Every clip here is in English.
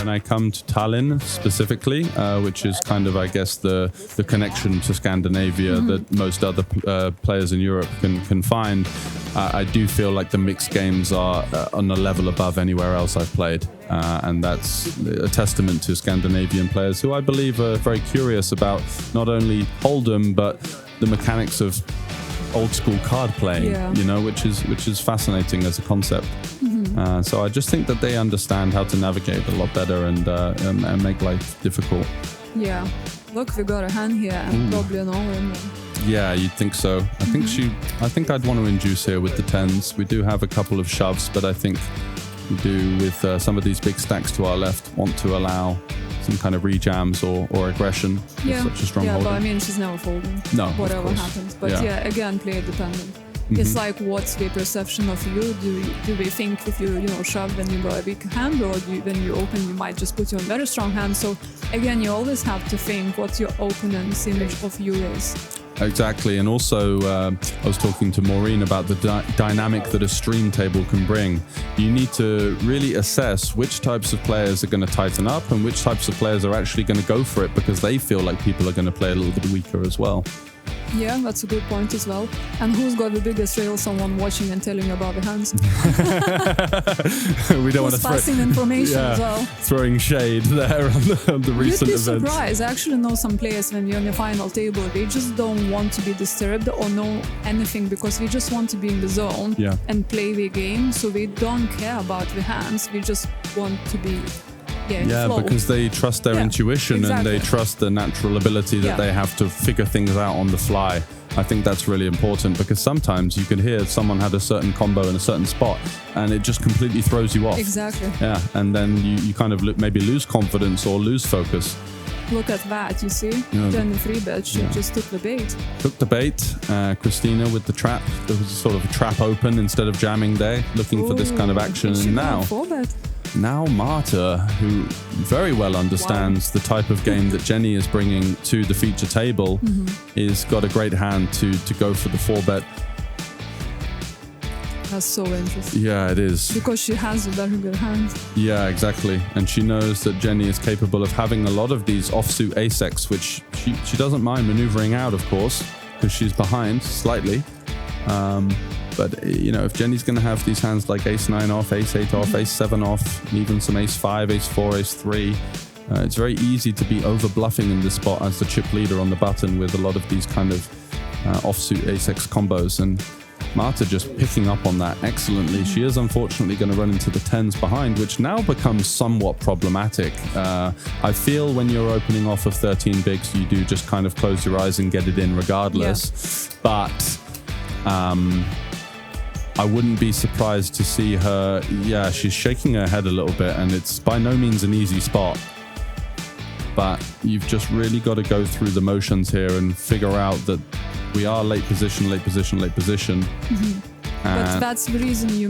when I come to Tallinn specifically, which is kind of, I guess, the connection to Scandinavia that most other players in Europe can find, I do feel like the mixed games are on a level above anywhere else I've played. And that's a testament to Scandinavian players who I believe are very curious about not only Hold'em, but the mechanics of old school card playing, you know, which is fascinating as a concept. So I just think that they understand how to navigate a lot better and make life difficult. Yeah. Look, we got a hand here and probably an all-in. Yeah, you'd think so. I think I'd want to induce here with the tens. We do have a couple of shoves, but I think we do with some of these big stacks to our left want to allow some kind of rejams or aggression with such a strong hold'em. Hold'em. But I mean, she's never folding. No, whatever happens. But again, player dependent. It's like, what's the perception of you? Do we think if you shove, then you got a weak hand, or when you open, you might just put you on very strong hand? So again, you always have to think what your opponent's image of you is. Exactly, and also I was talking to Maureen about the dynamic that a stream table can bring. You need to really assess which types of players are going to tighten up and which types of players are actually going to go for it because they feel like people are going to play a little bit weaker as well. Yeah, that's a good point as well. And who's got the biggest rail? Someone watching and telling you about the hands. We don't want to passing information as well. Throwing shade there on the recent events. You'd be surprised. I actually know some players when you're on the final table, they just don't want to be disturbed or know anything because we just want to be in the zone and play the game. So we don't care about the hands. We just want to be because they trust their intuition and they trust the natural ability that they have to figure things out on the fly. I think that's really important because sometimes you can hear someone had a certain combo in a certain spot and it just completely throws you off. Exactly. Yeah, and then you kind of maybe lose confidence or lose focus. Look at that, you see? Then the 3-bet, she just took the bait. Took the bait. Christina with the trap. There was sort of a trap open instead of jamming there, looking for this kind of action. And now Marta, who very well understands the type of game that Jenny is bringing to the feature table, is got a great hand to go for the 4-bet. That's so interesting. Yeah, it is. Because she has a very good hand. Yeah, exactly. And she knows that Jenny is capable of having a lot of these offsuit ace-X, which she doesn't mind maneuvering out, of course, because she's behind slightly. But, if Jenny's going to have these hands like ace-9 off, ace-8 off, ace-7 off, and even some ace-5, ace-4, ace-3, it's very easy to be over-bluffing in this spot as the chip leader on the button with a lot of these kind of offsuit ace-X combos. And Marta just picking up on that excellently. She is unfortunately going to run into the 10s behind, which now becomes somewhat problematic. I feel when you're opening off of 13 bigs, you do just kind of close your eyes and get it in regardless. Yeah. But I wouldn't be surprised to see her, she's shaking her head a little bit, and it's by no means an easy spot. But you've just really got to go through the motions here and figure out that we are late position. But that's the reason you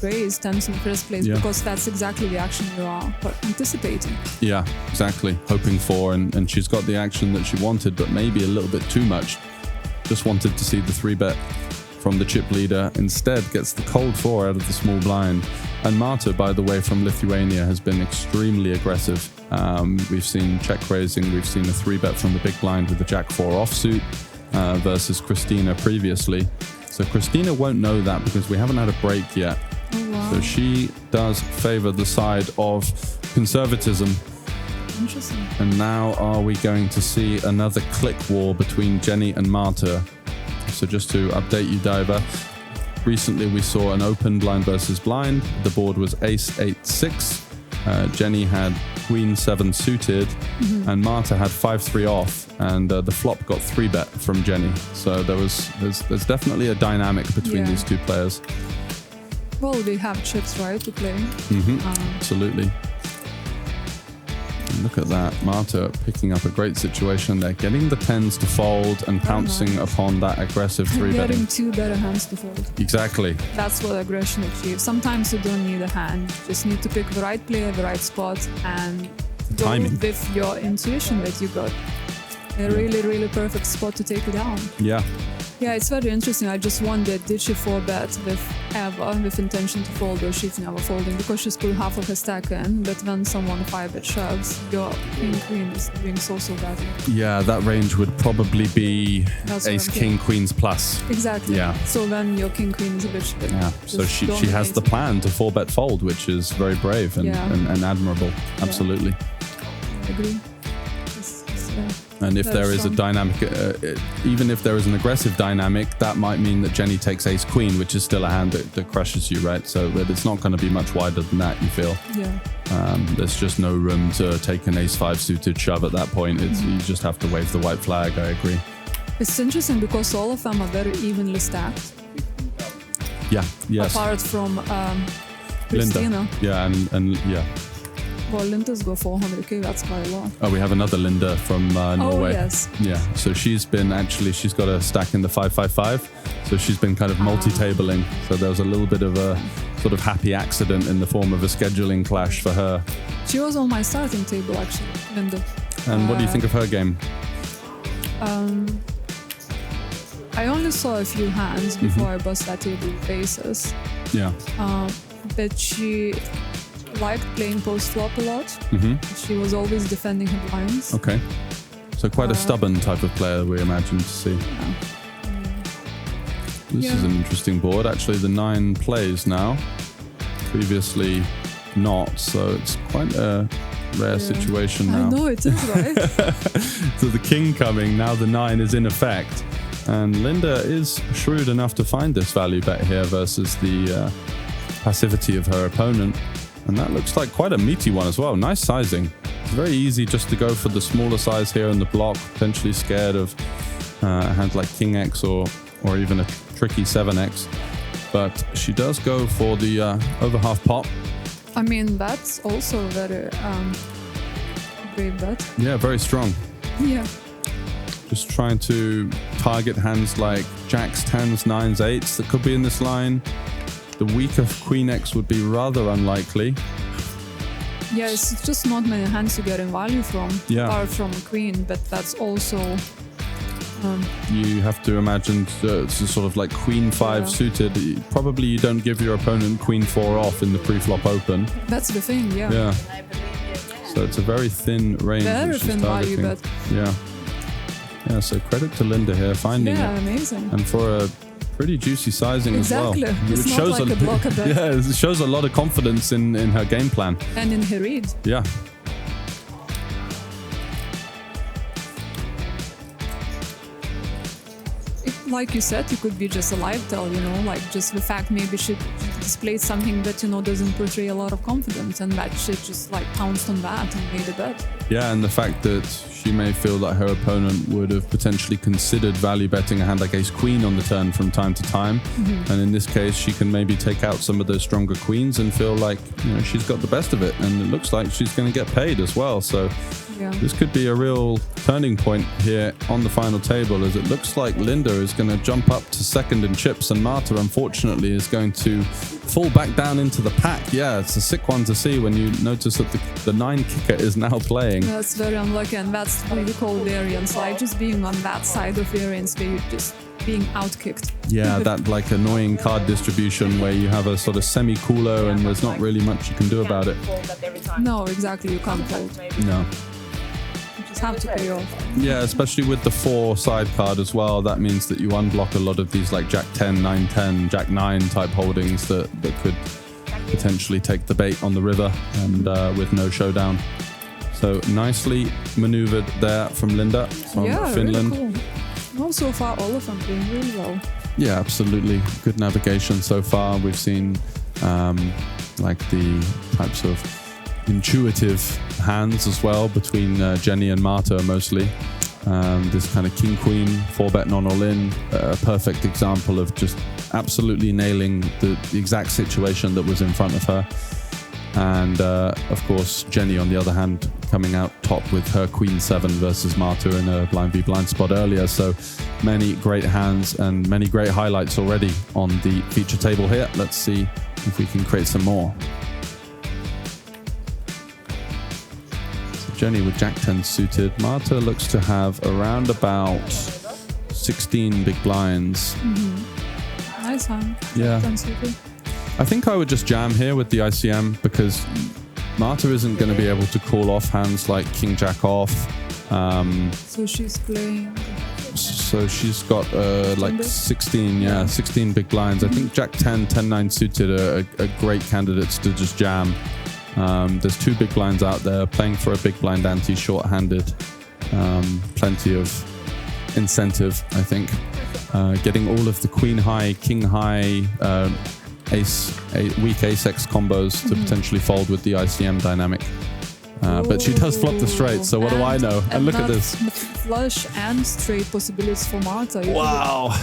raise 10s in the first place, because that's exactly the action you are anticipating. Yeah, exactly. Hoping for, and she's got the action that she wanted, but maybe a little bit too much. Just wanted to see the 3-bet from the chip leader. Instead gets the cold 4 out of the small blind. And Marta, by the way, from Lithuania, has been extremely aggressive. We've seen check raising, we've seen a 3-bet from the big blind with the jack 4 offsuit versus Christina previously. So Christina won't know that because we haven't had a break yet. Oh, wow. So she does favor the side of conservatism. Interesting. And now are we going to see another click war between Jenny and Marta? So just to update you, Diver, recently we saw an open blind versus blind. The board was ace-8-6. Jenny had queen-7 suited, and Marta had 5-3 off, and the flop got 3-bet from Jenny. So there's definitely a dynamic between these two players. Well, they have chips, right, to play. Absolutely. Look at that. Marta picking up a great situation there, getting the 10s to fold and pouncing upon that aggressive 3-betting. Getting 2 better hands to fold. Exactly. That's what aggression achieves. Sometimes you don't need a hand. You just need to pick the right player, the right spot, and go with your intuition that you got. A really, really perfect spot to take it down. Yeah. Yeah, it's very interesting. I just wondered, did she 4-bet with ever with intention to fold, or she's never folding because she's put half of her stack in. But when someone 5-bet shoves, your queen is doing so badly. Yeah, that range would probably be That's ace, king, queens plus. Exactly. Yeah. So then your king is a bit. Yeah. So she has the plan to 4-bet fold, which is very brave and admirable. Absolutely. I agree. And if there is a dynamic, even if there is an aggressive dynamic, that might mean that Jenny takes ace queen, which is still a hand that crushes you, right? So but it's not going to be much wider than that, you feel. Yeah. There's just no room to take an ace 5 suited shove at that point. You just have to wave the white flag. I agree. It's interesting because all of them are very evenly stacked. Yeah. Yes. Apart from Christina. Linda. Yeah, and yeah. Well, Linda's go 400k, that's quite a lot. Oh, we have another Linda from Norway. Oh, yes. Yeah, so she's got a stack in the 555, so she's been kind of multi-tabling. So there was a little bit of a sort of happy accident in the form of a scheduling clash for her. She was on my starting table, actually, Linda. And what do you think of her game? I only saw a few hands before I bust that table with aces. Yeah. But she liked playing post-flop a lot. She was always defending her blinds. Okay. So quite a stubborn type of player we imagine to see. Yeah. This is an interesting board. Actually, the 9 plays now. Previously not, so it's quite a rare situation now. I know, it is, right? So the king coming, now the 9 is in effect. And Linda is shrewd enough to find this value bet here versus the passivity of her opponent. And that looks like quite a meaty one as well. Nice sizing. It's very easy just to go for the smaller size here in the block, potentially scared of a hand like King X or even a tricky 7X. But she does go for the over half pot. I mean, that's also a very brave bet. Yeah, very strong. Yeah. Just trying to target hands like jacks, 10s, 9s, 8s that could be in this line. The weak of Queen X would be rather unlikely. Yeah, it's just not many hands you get in value from, apart from Queen, but that's also... you have to imagine it's a sort of like Queen 5 suited. Probably you don't give your opponent Queen 4 off in the pre-flop open. That's the thing, yeah. Yeah. So it's a very thin range. Very thin value bet. Yeah. Yeah, so credit to Linda here finding it. Yeah, amazing. And for a pretty juicy sizing as well. Exactly. It's not like a blocker bet. Yeah, it shows a lot of confidence in her game plan. And in her read. Yeah. Like you said, it could be just a live tell, like just the fact maybe she displayed something that, doesn't portray a lot of confidence, and that she just like pounced on that and made a bet. Yeah, and the fact that she may feel that her opponent would have potentially considered value betting a hand like ace queen on the turn from time to time. And in this case, she can maybe take out some of those stronger queens and feel like, she's got the best of it. And it looks like she's going to get paid as well. So this could be a real turning point here on the final table, as it looks like Linda is going to jump up to second in chips, and Marta, unfortunately, is going to fall back down into the pack. Yeah, it's a sick one to see when you notice that the 9 kicker is now playing. That's very unlucky, and that's what we call variance, like just being on that side of variance where you're just being outkicked. Yeah, that like annoying card distribution where you have a sort of semi-cooler and there's not really much you can do about it. No, exactly, you can't fold. No. Have to pay off. Yeah, especially with the 4 side card as well. That means that you unblock a lot of these like Jack 10, 9, 10, Jack 9 type holdings that could potentially take the bait on the river and with no showdown. So nicely maneuvered there from Linda from Finland. Really cool. Well, so far all of them doing really well. Yeah, absolutely. Good navigation so far. We've seen like the types of intuitive hands as well between Jenny and Marta mostly. This kind of king-queen 4-bet non-all-in, a perfect example of just absolutely nailing the exact situation that was in front of her. And of course, Jenny on the other hand coming out top with her Queen 7 versus Marta in a blind v blind spot earlier. So many great hands and many great highlights already on the feature table here. Let's see if we can create some more. Jenny with Jack 10 suited. Marta looks to have around about 16 big blinds. Nice hand. Yeah. 10 suited. I think I would just jam here with the ICM because Marta isn't going to be able to call off hands like King Jack off. So she's playing. So she's got like 16, 16 big blinds. I think Jack 10, 10-9 suited are great candidates to just jam. There's 2 big blinds out there playing for a big blind ante, short-handed. Plenty of incentive, I think. Getting all of the queen high, king high, weak ace-x combos to potentially fold with the ICM dynamic. But she does flop the straight, so what do I know? And look at this. Flush and straight possibilities for Marta. Wow.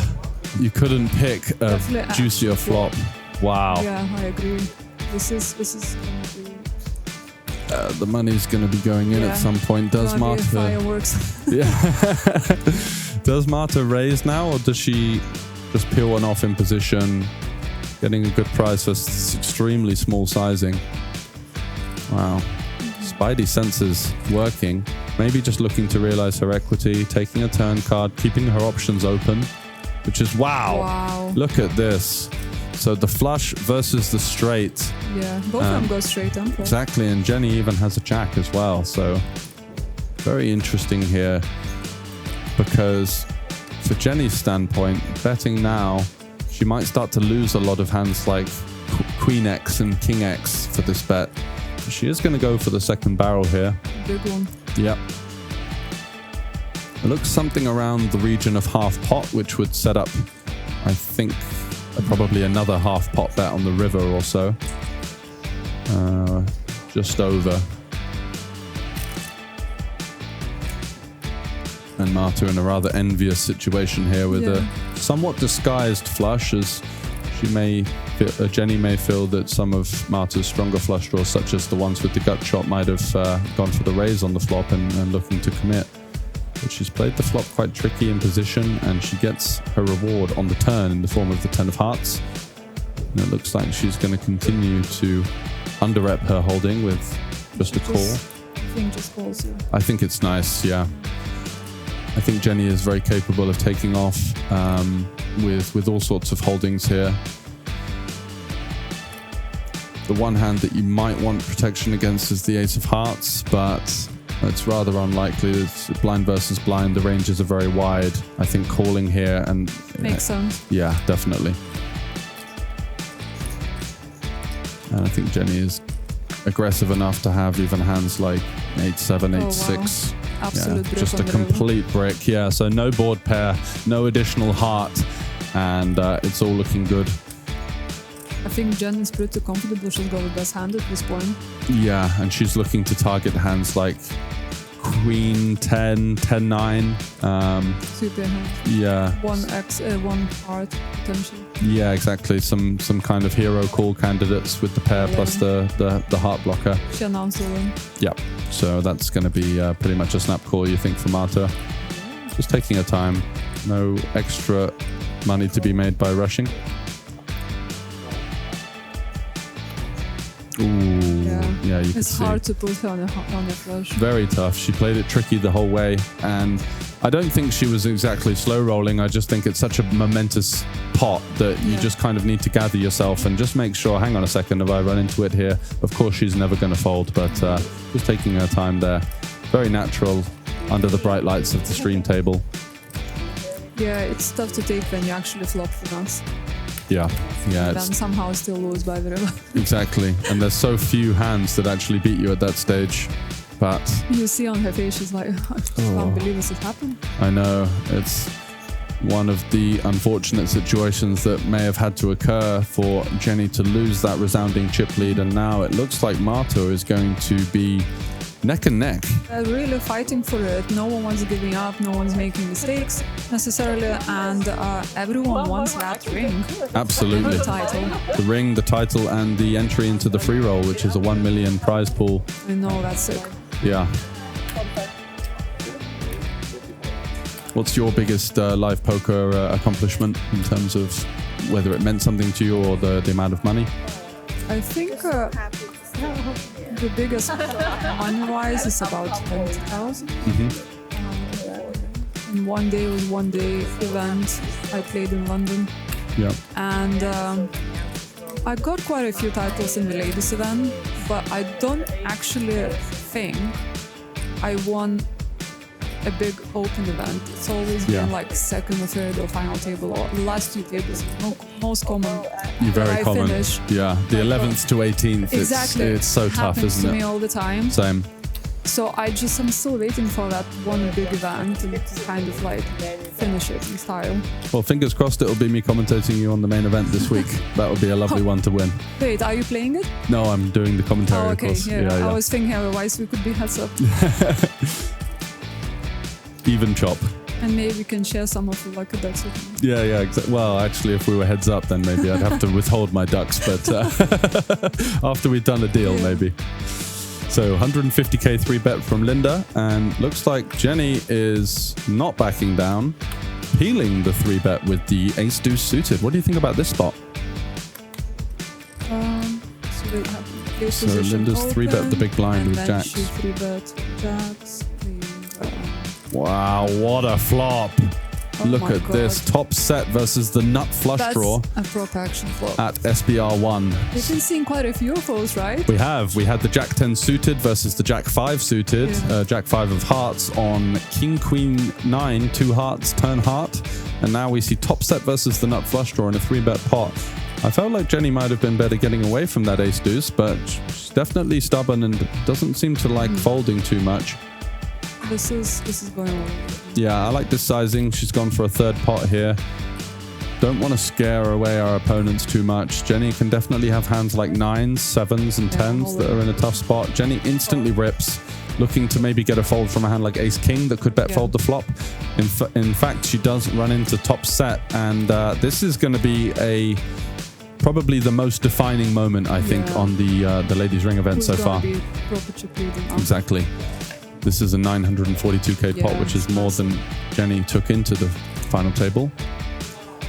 You couldn't pick a juicier flop. Wow. Yeah, I agree. This is going to be... the money's going to be going in at some point. Does Marta... Fireworks. Yeah. Does Marta raise now, or does she just peel one off in position, getting a good price for extremely small sizing? Wow. Spidey senses working. Maybe just looking to realize her equity, taking a turn card, keeping her options open, which is wow. Look at this. So the flush versus the straight. Yeah, both of them go straight on. Exactly, and Jenny even has a jack as well. So very interesting here, because for Jenny's standpoint, betting now, she might start to lose a lot of hands like Queen X and King X for this bet. She is going to go for the second barrel here. Big one. Yep. It looks something around the region of half pot, which would set up, I think, probably another half pot bet on the river or so. Just over. And Marta in a rather envious situation here with a somewhat disguised flush, as Jenny may feel that some of Marta's stronger flush draws, such as the ones with the gut shot, might have gone for the raise on the flop and looking to commit. But she's played the flop quite tricky in position, and she gets her reward on the turn in the form of the 10 of hearts. And it looks like she's going to continue to under-rep her holding with just a call. I think just calls you. I think it's nice, yeah. I think Jenny is very capable of taking off with all sorts of holdings here. The one hand that you might want protection against is the ace of hearts, but it's rather unlikely. It's blind versus blind. The ranges are very wide. I think calling here and... Makes sense. Yeah, definitely. And I think Jenny is aggressive enough to have even hands like 8-7, 8-6. Wow. Absolute brick, just a complete brick. Yeah, so no board pair, no additional heart, and it's all looking good. I think Jen is pretty comfortable. She's got the best hand at this point. Yeah, and she's looking to target hands like Queen 10, 10-9. Super hand. Yeah. One heart potential. Yeah, exactly. Some kind of hero call candidates with the pair plus the heart blocker. She announced the win. Yeah. So that's going to be pretty much a snap call, you think, for Marta. Just taking her time. No extra money to be made by rushing. Ooh, yeah, you can see. It's hard to put her on a flush. Very tough. She played it tricky the whole way, and I don't think she was exactly slow rolling. I just think it's such a momentous pot that you just kind of need to gather yourself and just make sure, hang on a second, if I run into it here, of course she's never going to fold, but just taking her time there. Very natural under the bright lights of the stream table. Yeah, it's tough to take when you actually flop for us. Yeah. And then somehow still lose by the river. Exactly. And there's so few hands that actually beat you at that stage. But you see on her face, she's like, I can't believe this has happened. I know. It's one of the unfortunate situations that may have had to occur for Jenny to lose that resounding chip lead. And now it looks like Marta is going to be neck and neck. They're really fighting for it. No one wants giving up. No one's making mistakes necessarily. And everyone wants that ring. Absolutely. The title. The ring, the title, and the entry into the free roll, which is a 1 million prize pool. I know, that's sick. Yeah. What's your biggest live poker accomplishment in terms of whether it meant something to you or the amount of money? I think the biggest money-wise is about 20,000. And one day was one day event. I played in London. Yeah. And I got quite a few titles in the ladies event, but I don't actually think I won a big open event. It's always been like second or third or final table, or the last two tables. Most common. Very common. Finish. Yeah, the 11th to 18th. Exactly. It's so tough, isn't it? Happens to me all the time. Same. So I'm still waiting for that one big event and to kind of like finish it in style. Well, fingers crossed it'll be me commentating you on the main event this week. That would be a lovely one to win. Wait, are you playing it? No, I'm doing the commentary, okay. of course. Yeah. I was thinking otherwise we could be heads up. Even chop. And maybe we can share some of the lucky ducks with me. Yeah, exactly. Well, actually, if we were heads up, then maybe I'd have to withhold my ducks. But after we've done a deal, maybe. So 150k 3-bet from Linda. And looks like Jenny is not backing down, peeling the 3-bet with the ace-deuce suited. What do you think about this spot? So Linda's 3-bet the big blind with jacks. She 3-bet jacks. Wow, what a flop. Look at this. Top set versus the nut flush draw. That's a proper action flop. At SBR1. We've been seeing quite a few of those, right? We have. We had the Jack 10 suited versus the Jack 5 suited. Jack 5 of hearts on King Queen 9, 2 hearts, turn heart. And now we see top set versus the nut flush draw in a 3-bet pot. I felt like Jenny might have been better getting away from that ace deuce, but she's definitely stubborn and doesn't seem to like folding too much. This is going on. Yeah, I like this sizing. She's gone for a third pot here. Don't want to scare away our opponents too much. Jenny can definitely have hands like 9s, 7s, and 10s that are in a tough spot. Jenny instantly rips, looking to maybe get a fold from a hand like ace-king that could bet fold the flop. In fact, she does run into top set, and this is going to be probably the most defining moment, I think, on the ladies' ring event so far. Exactly. This is a 942k pot, which is more than Jenny took into the final table.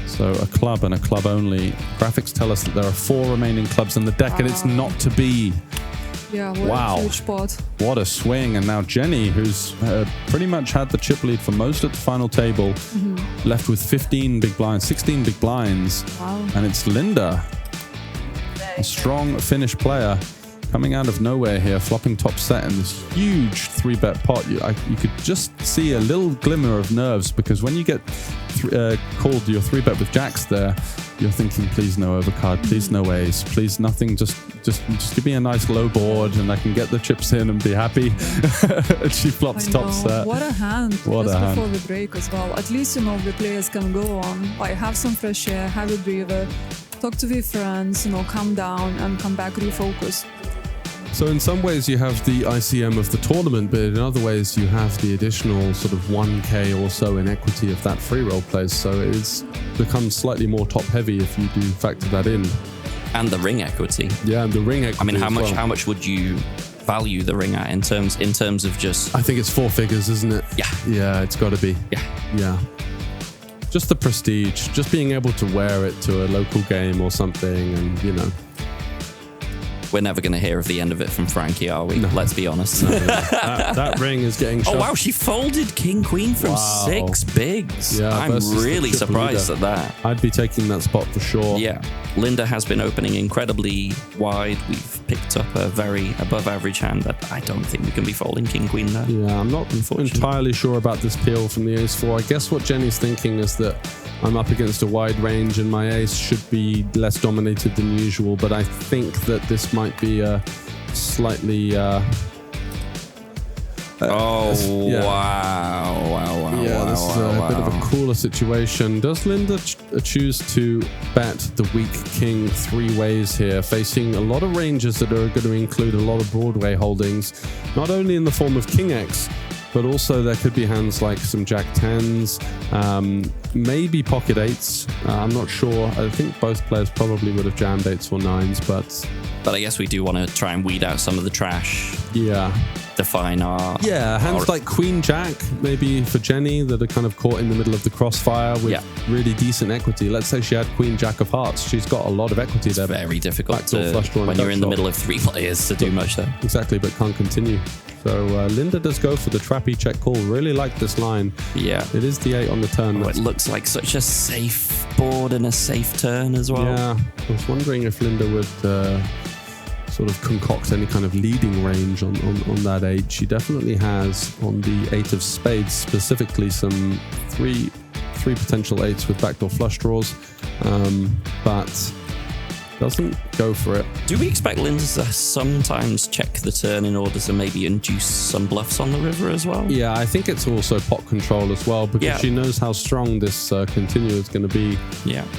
So a club and a club only. Graphics tell us that there are 4 remaining clubs in the deck, and it's not to be. Yeah, what a huge pot. What a swing. And now Jenny, who's pretty much had the chip lead for most at the final table, left with 15 big blinds, 16 big blinds. Wow. And it's Linda, a strong Finnish player, coming out of nowhere here, flopping top set in this huge 3-bet pot. You could just see a little glimmer of nerves, because when you get called your 3-bet with jacks there, you're thinking, please no overcard, please no ace, please nothing, just give me a nice low board and I can get the chips in and be happy. And she flops top set. What a hand. What a hand. Before the break as well. At least, the players can go on, like have some fresh air, have a breather, talk to their friends, calm down and come back refocused. So in some ways you have the ICM of the tournament, but in other ways you have the additional sort of 1k or so in equity of that free roll place. So it's becomes slightly more top heavy if you do factor that in. And the ring equity. Yeah, and the ring equity. I mean, how much would you value the ring at in terms of just? I think it's 4 figures, isn't it? Yeah. Yeah, it's got to be. Yeah. Just the prestige, just being able to wear it to a local game or something, and We're never going to hear of the end of it from Frankie, are we? No. Let's be honest. No. that ring is getting shoved. Oh, wow, she folded King Queen from 6 bigs. Yeah, I'm really surprised at that. I'd be taking that spot for sure. Yeah. Linda has been opening incredibly wide. We've picked up a very above average hand that I don't think we can be folding King Queen there. Yeah, I'm not entirely sure about this peel from the ace-4. I guess what Jenny's thinking is that I'm up against a wide range and my ace should be less dominated than usual, but I think that this might be a slightly... Wow. Wow, this is a bit of a cooler situation. Does Linda choose to bet the weak king 3 ways here, facing a lot of ranges that are going to include a lot of Broadway holdings, not only in the form of King X, but also there could be hands like some Jack 10s, maybe pocket 8s. I'm not sure. I think both players probably would have jammed 8s or 9s, but I guess we do want to try and weed out some of the trash. Yeah. Define our... Yeah, hands like Queen Jack, maybe for Jenny, that are kind of caught in the middle of the crossfire with really decent equity. Let's say she had Queen Jack of hearts. She's got a lot of equity there. It's very difficult when you're in the middle of 3 players to do much there. Exactly, but can't continue. So Linda does go for the trappy check call. Really like this line. Yeah. It is the 8 on the turn. It looks like such a safe board and a safe turn as well. Yeah, I was wondering if Linda would sort of concoct any kind of leading range on that 8. She definitely has on the 8 of spades specifically some three potential 8s with backdoor flush draws, but doesn't go for it. Do we expect Linda to sometimes check the turn in order to maybe induce some bluffs on the river as well? Yeah, I think it's also pot control as well, because she knows how strong this continuer is going to be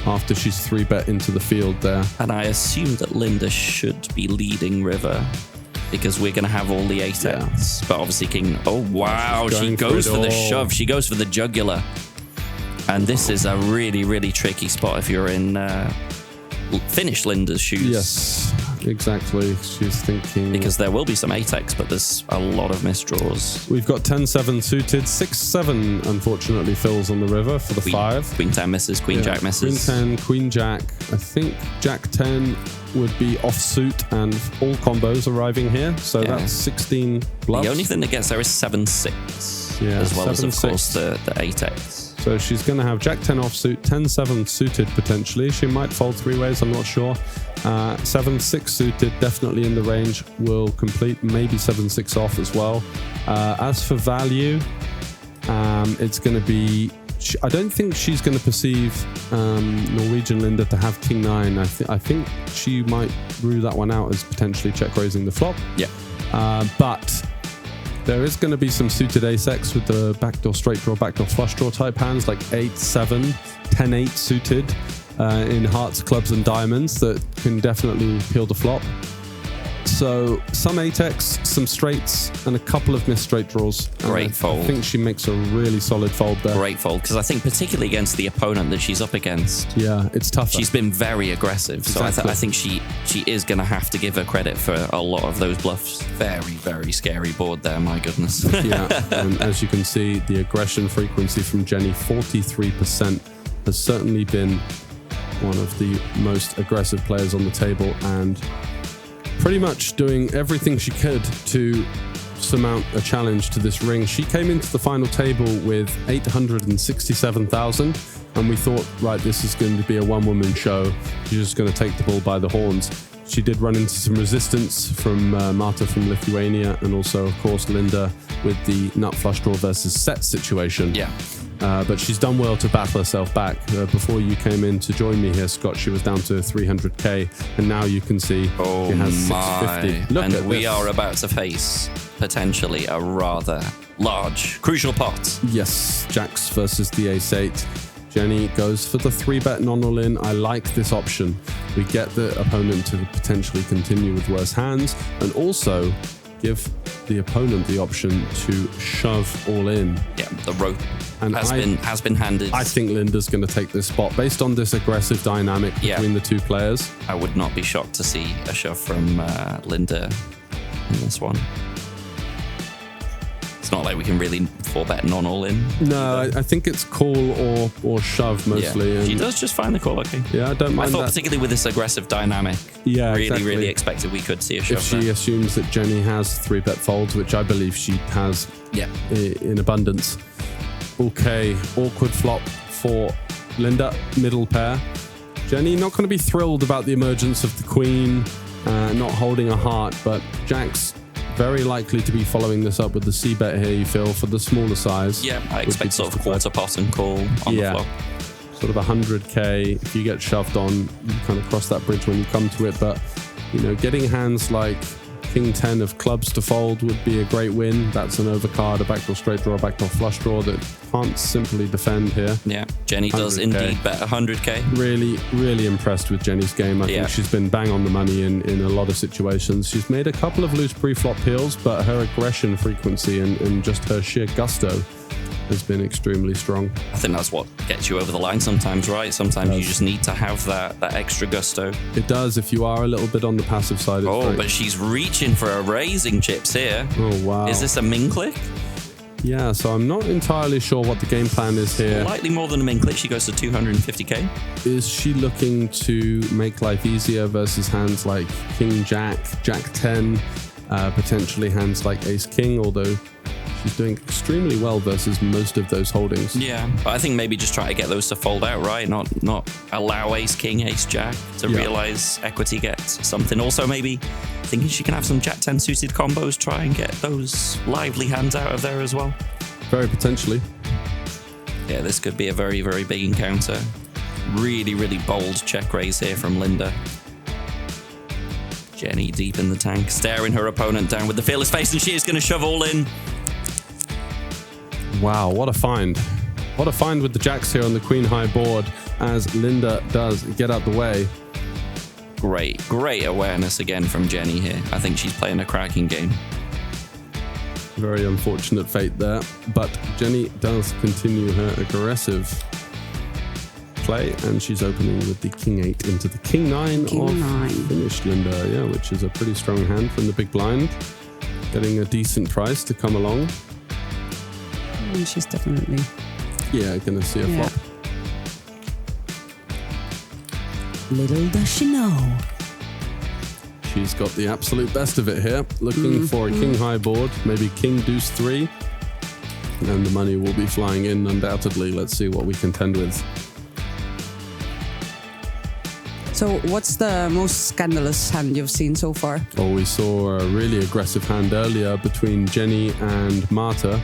after she's 3-bet into the field there. And I assume that Linda should be leading river because we're going to have all the 8-X. But obviously King... Oh, wow. She goes for the shove. She goes for the jugular. And this is a really, really tricky spot if you're in... finish Linda's shoes. Yes, exactly. She's thinking... Because there will be some 8-X, but there's a lot of misdraws. We've got 10-7 suited. 6-7, unfortunately, fills on the river for the 5. Queen 10 misses, Queen Jack misses. Queen 10, Queen Jack. I think Jack 10 would be offsuit and all combos arriving here. So that's 16 bluffs. The only thing that gets there is 7-6. As well as, of course, the 8-X. So she's going to have Jack 10 offsuit, 10-7 suited potentially. She might fold 3 ways, I'm not sure. 7-6 suited, definitely in the range, will complete. Maybe 7-6 off as well. As for value, it's going to be... I don't think she's going to perceive Norwegian Linda to have King 9. I think she might rule that one out as potentially check raising the flop. Yeah. But... there is going to be some suited ace-X with the backdoor straight draw, backdoor flush draw type hands like 8-7, 10-8 suited in hearts, clubs, and diamonds that can definitely peel the flop. So some 8-X, some straights, and a couple of missed straight draws. Great fold. I think she makes a really solid fold there. Great fold, because I think particularly against the opponent that she's up against. Yeah, it's tough. She's been very aggressive, exactly. So I think she is going to have to give her credit for a lot of those bluffs. Very, very scary board there, my goodness. Yeah, and as you can see, the aggression frequency from Jenny, 43%, has certainly been one of the most aggressive players on the table, and pretty much doing everything she could to surmount a challenge to this ring. She came into the final table with 867,000, and we thought, right, this is going to be a one-woman show. She's just going to take the bull by the horns. She did run into some resistance from Marta from Lithuania, and also, of course, Linda with the nut flush draw versus set situation. Yeah. But she's done well to battle herself back. Before you came in to join me here, Scott, she was down to 300k, and now you can see she has 650. Look, and we are about to face potentially a rather large, crucial pot. Yes, Jacks versus the ace-8. Jenny goes for the 3-bet non-all-in. I like this option. We get the opponent to potentially continue with worse hands, and also give the opponent the option to shove all in. Yeah, the rope and has been handed. I think Linda's going to take this spot based on this aggressive dynamic between the two players. I would not be shocked to see a shove from Linda in this one. It's not like we can really 4-bet non-all-in. No, I think it's call or shove mostly. Yeah. She does just find the call, okay. Yeah, I don't mind that. Particularly with this aggressive dynamic, really expected we could see a shove. If she assumes that Jenny has 3-bet folds, which I believe she has in abundance. Okay, awkward flop for Linda, middle pair. Jenny not going to be thrilled about the emergence of the queen, not holding a heart, but Jack's very likely to be following this up with the C-bet here, you feel, for the smaller size. Yeah, I expect sort of quarter pot and call on the flop. Sort of 100k. If you get shoved on, you kind of cross that bridge when you come to it. But, you know, getting hands like King 10 of clubs to fold would be a great win. That's an overcard, a backdoor straight draw, a backdoor flush draw that can't simply defend here. Yeah, Jenny does indeed bet 100k. Really, really impressed with Jenny's game. I think she's been bang on the money in a lot of situations. She's made a couple of loose pre-flop peels, but her aggression frequency and just her sheer gusto has been extremely strong. I think that's what gets you over the line sometimes, right? Sometimes you just need to have that extra gusto. It does if you are a little bit on the passive side. But she's reaching for a raising chips here. Oh, wow. Is this a min click? Yeah, so I'm not entirely sure what the game plan is here. Slightly more than a min click. She goes to 250k. Is she looking to make life easier versus hands like King Jack, Jack 10, potentially hands like Ace King, although She's doing extremely well versus most of those holdings. Yeah, but I think maybe just try to get those to fold out, right? Not allow ace king, ace jack to realize equity gets something. Also, maybe thinking she can have some jack 10 suited combos, try and get those lively hands out of there as well. Very potentially. Yeah, this could be a very, very big encounter. Really, really bold check raise here from Linda. Jenny deep in the tank, staring her opponent down with the fearless face, and she is going to shove all in. Wow, what a find. What a find with the jacks here on the queen high board as Linda does get out the way. Great awareness again from Jenny here. I think she's playing a cracking game. Very unfortunate fate there, but Jenny does continue her aggressive play, and she's opening with the king 8 into the king 9 finished Linda, yeah, which is a pretty strong hand from the big blind. Getting a decent price to come along. And she's definitely... Yeah, gonna see a flop. Little does she know. She's got the absolute best of it here. Looking for a king high board, maybe king deuce 3. And the money will be flying in undoubtedly. Let's see what we contend with. So what's the most scandalous hand you've seen so far? Oh, we saw a really aggressive hand earlier between Jenny and Marta.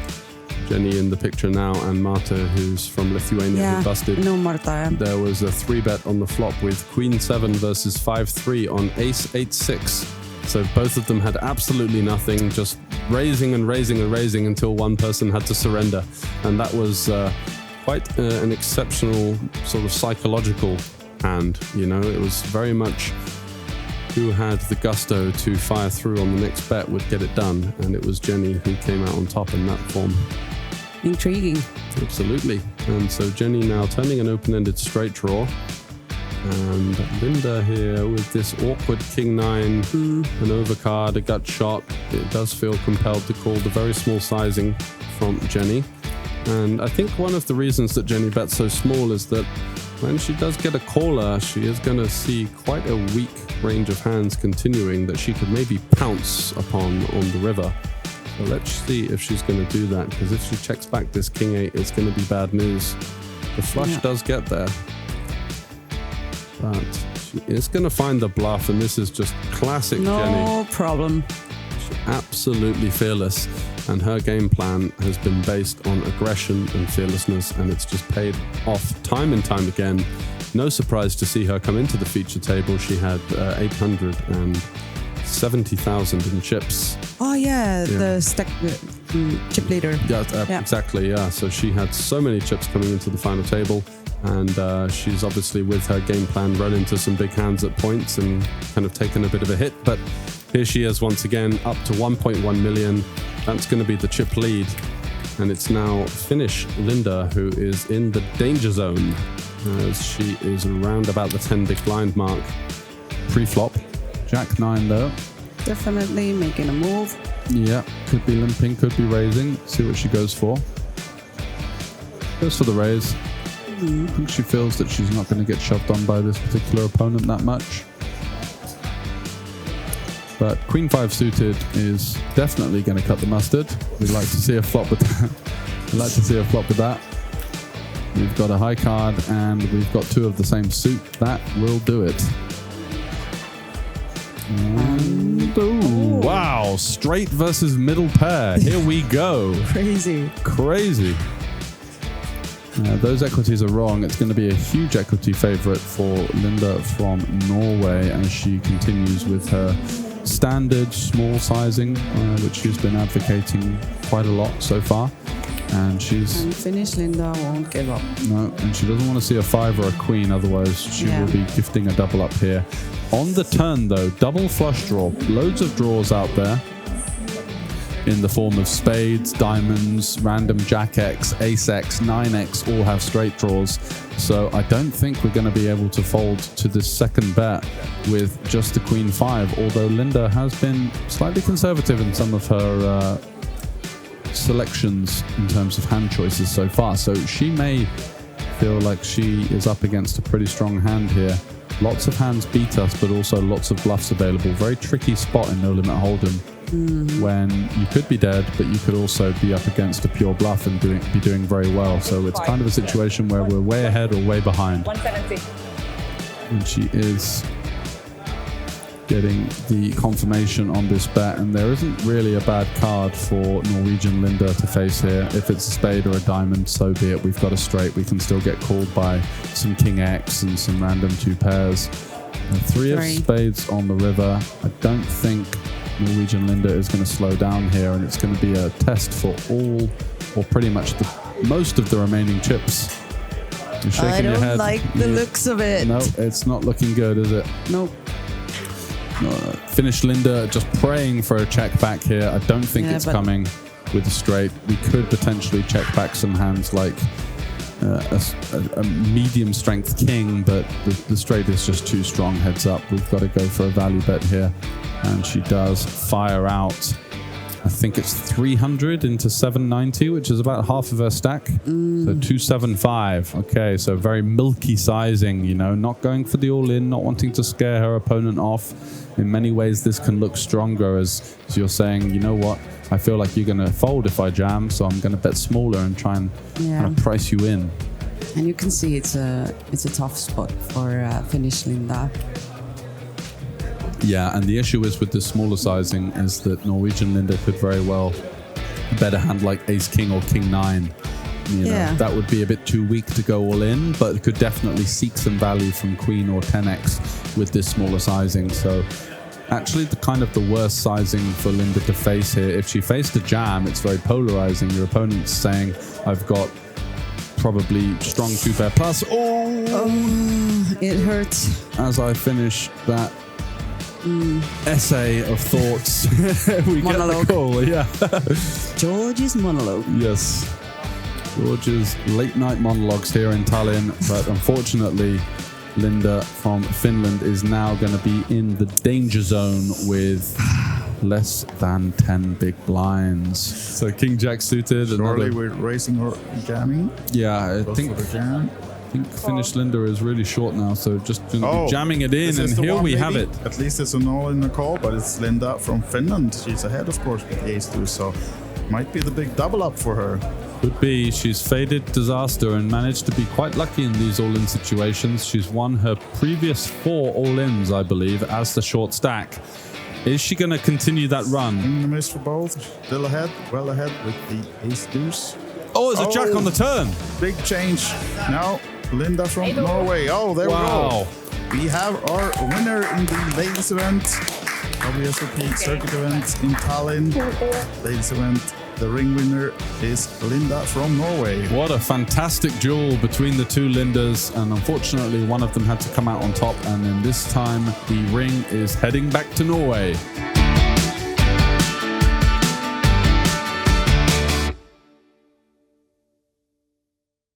Jenny in the picture now, and Marta, who's from Lithuania, who busted. No, Marta. There was a 3-bet on the flop with Queen 7 versus 5-3 on Ace 8-6. So both of them had absolutely nothing, just raising and raising and raising until one person had to surrender. And that was quite an exceptional sort of psychological hand. You know, it was very much who had the gusto to fire through on the next bet would get it done. And it was Jenny who came out on top in that form. Intriguing. Absolutely. And so Jenny now turning an open-ended straight draw. And Linda here with this awkward king 9, an overcard, a gut shot. It does feel compelled to call the very small sizing from Jenny. And I think one of the reasons that Jenny bets so small is that when she does get a caller, she is going to see quite a weak range of hands continuing that she could maybe pounce upon on the river. So let's see if she's going to do that, because if she checks back this king 8, it's going to be bad news. The flush does get there, but she is going to find the bluff, and this is just classic Jenny. No problem. She's absolutely fearless, and her game plan has been based on aggression and fearlessness, and it's just paid off time and time again. No surprise to see her come into the feature table. She had 870,000 in chips. Oh yeah, the stack chip leader. Yeah, exactly. Yeah, so she had so many chips coming into the final table, and she's obviously with her game plan run into some big hands at points and kind of taken a bit of a hit. But here she is once again, up to 1.1 million. That's going to be the chip lead, and it's now Finnish Linda who is in the danger zone as she is around about the 10 big blind mark pre-flop. Jack 9 though. Definitely making a move. Yeah, could be limping, could be raising. See what she goes for. Goes for the raise. I think she feels that she's not going to get shoved on by this particular opponent that much. But Queen 5 suited is definitely going to cut the mustard. We'd like to see a flop with that. We'd like to see a flop with that. We've got a high card and we've got 2 of the same suit. That will do it. And, wow, straight versus middle pair. Here we go. Crazy. Those equities are wrong. It's going to be a huge equity favorite for Linda from Norway as she continues with her standard small sizing, which she's been advocating quite a lot so far. And Finnish Linda won't give up. No, and she doesn't want to see a 5 or a queen, otherwise she will be gifting a double up here. On the turn though, double flush draw. Loads of draws out there in the form of spades, diamonds, random jack X, ace X, 9X all have straight draws. So I don't think we're going to be able to fold to this second bet with just the queen 5, although Linda has been slightly conservative in some of her selections in terms of hand choices so far. So she may feel like she is up against a pretty strong hand here. Lots of hands beat us, but also lots of bluffs available. Very tricky spot in No Limit Hold'em. when you could be dead, but you could also be up against a pure bluff and be doing very well. So it's kind of a situation where we're way ahead or way behind. 170. And she is getting the confirmation on this bet, and there isn't really a bad card for Norwegian Linda to face here. If it's a spade or a diamond, so be it. We've got a straight. We can still get called by some king X and some random 2 pairs. And 3 of spades on the river. I don't think Norwegian Linda is going to slow down here, and it's going to be a test for all or pretty much most of the remaining chips. You're shaking your head. I don't like the looks of it. No, it's not looking good, is it? Nope. Finnish Linda just praying for a check back here. I don't think it's coming with a straight. We could potentially check back some hands like a medium strength king, but the straight is just too strong. Heads up, we've got to go for a value bet here. And she does fire out, I think it's 300 into 790, which is about half of her stack. So 275. Okay, so very milky sizing, you know, not going for the all-in, not wanting to scare her opponent off. In many ways, this can look stronger as you're saying, you know what, I feel like you're going to fold if I jam, so I'm going to bet smaller and try and kind of price you in. And you can see it's a tough spot for Finnish Linda. Yeah, and the issue is with the smaller sizing is that Norwegian Linda could very well bet a hand like ace king or king 9. You know, that would be a bit too weak to go all in, but could definitely seek some value from queen or 10x with this smaller sizing. So actually the kind of the worst sizing for Linda to face here. If she faced a jam, it's very polarizing. Your opponent's saying, I've got probably strong 2-pair plus. Oh, it hurts. As I finish that essay of thoughts, we monologue. get the call. Yeah. George's monologue. Yes. George's late night monologues here in Tallinn, but unfortunately Linda from Finland is now going to be in the danger zone with less than 10 big blinds. So King Jack suited. Surely we're racing or jamming. Yeah, I think Finnish Linda is really short now, so just jamming it in, and here we have it. At least it's an all in the call, but it's Linda from Finland. She's ahead, of course, with the ace-2, so might be the big double up for her. Could be. She's faded disaster and managed to be quite lucky in these all-in situations. She's won her previous 4 all-ins, I believe, as the short stack. Is she going to continue that run? In the miss for both. Still ahead, well ahead with the ace-deuce. Oh, there's a jack on the turn. Big change. Now, Linda from Norway. Oh, there we go. We have our winner in the ladies event. WSOPC circuit event in Tallinn. Ladies event. The ring winner is Linda from Norway. What a fantastic duel between the 2 Lindas, and unfortunately one of them had to come out on top, and then this time the ring is heading back to Norway.